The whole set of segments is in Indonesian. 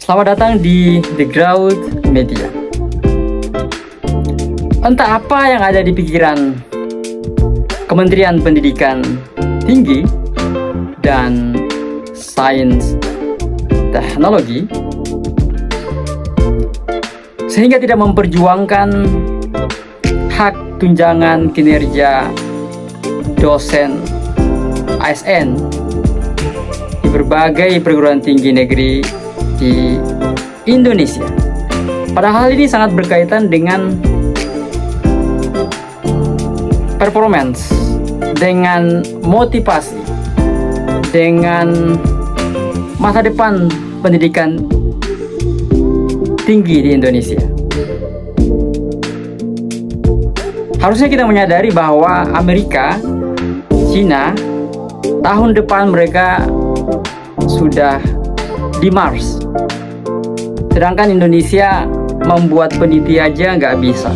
Selamat datang di The Growth Media. Entah apa yang ada di pikiran Kementerian Pendidikan Tinggi dan Sains Teknologi sehingga tidak memperjuangkan hak tunjangan kinerja dosen ASN di berbagai perguruan tinggi negeri di Indonesia. Padahal ini sangat berkaitan dengan performance, dengan motivasi, dengan masa depan pendidikan tinggi di Indonesia. Harusnya kita menyadari bahwa Amerika, Cina, tahun depan mereka sudah di Mars. Sedangkan Indonesia membuat peneliti aja nggak bisa.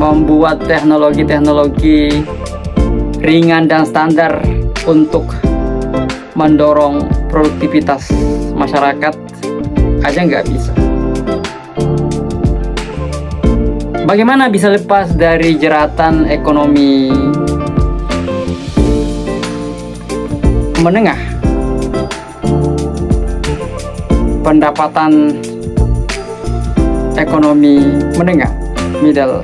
Membuat teknologi-teknologi ringan dan standar untuk mendorong produktivitas masyarakat aja nggak bisa. Bagaimana bisa lepas dari jeratan ekonomi menengah, pendapatan ekonomi menengah, middle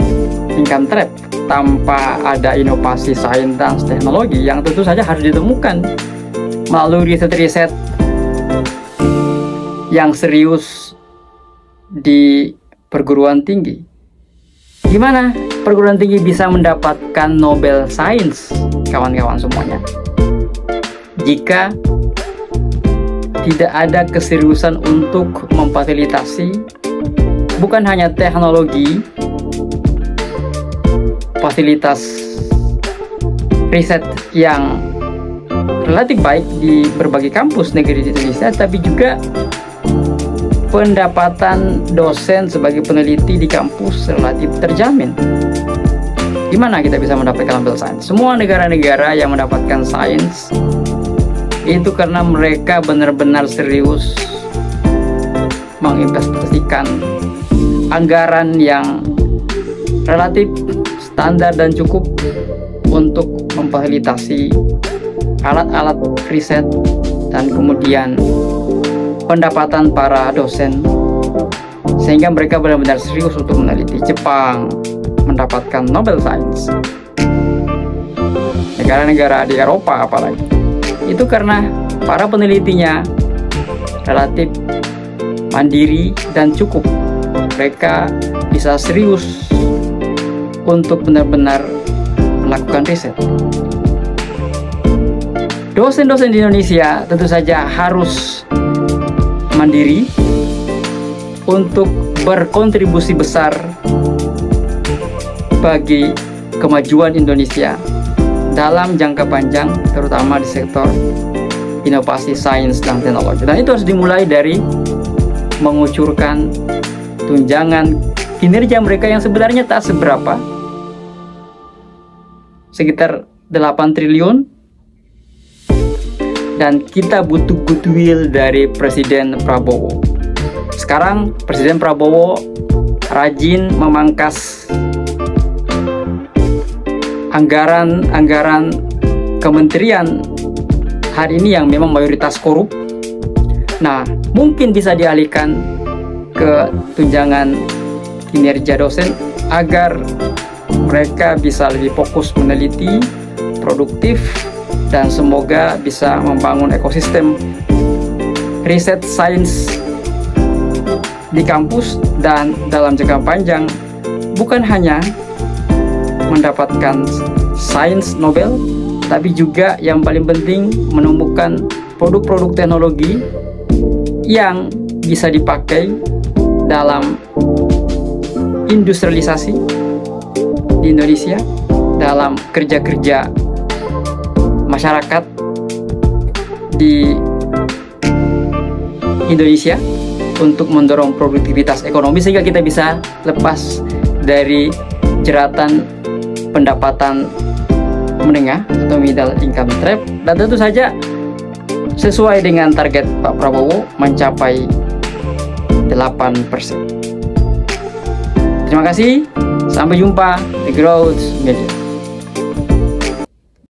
income trap, tanpa ada inovasi sains dan teknologi yang tentu saja harus ditemukan melalui riset-riset yang serius di perguruan tinggi. Gimana perguruan tinggi bisa mendapatkan Nobel Science, kawan-kawan semuanya, jika tidak ada keseriusan untuk memfasilitasi bukan hanya teknologi, fasilitas riset yang relatif baik di berbagai kampus negeri di Indonesia, tapi juga pendapatan dosen sebagai peneliti di kampus relatif terjamin. Gimana kita bisa mendapatkan Nobel Science? Semua negara-negara yang mendapatkan sains itu karena mereka benar-benar serius menginvestasikan anggaran yang relatif standar dan cukup untuk memfasilitasi alat-alat riset dan kemudian pendapatan para dosen, sehingga mereka benar-benar serius untuk meneliti. Jepang mendapatkan Nobel Science, negara-negara di Eropa apalagi, itu karena para penelitinya relatif mandiri dan cukup. Mereka bisa serius untuk benar-benar melakukan riset. Dosen-dosen di Indonesia tentu saja harus mandiri untuk berkontribusi besar bagi kemajuan Indonesia dalam jangka panjang, terutama di sektor inovasi sains dan teknologi. Dan itu harus dimulai dari mengucurkan tunjangan kinerja mereka yang sebenarnya tak seberapa, sekitar 8 triliun, dan kita butuh goodwill dari Presiden Prabowo. Sekarang Presiden Prabowo rajin memangkas anggaran kementerian hari ini yang memang mayoritas korup. Nah, mungkin bisa dialihkan ke tunjangan kinerja dosen agar mereka bisa lebih fokus meneliti, produktif, dan semoga bisa membangun ekosistem riset sains di kampus dan dalam jangka panjang, bukan hanya mendapatkan sains Nobel, tapi juga yang paling penting menemukan produk-produk teknologi yang bisa dipakai dalam industrialisasi di Indonesia, dalam kerja-kerja masyarakat di Indonesia untuk mendorong produktivitas ekonomi, sehingga kita bisa lepas dari jeratan pendapatan menengah atau middle income trap. Dan tentu saja sesuai dengan target Pak Prabowo mencapai 8%. Terima kasih, sampai jumpa di Growth Media.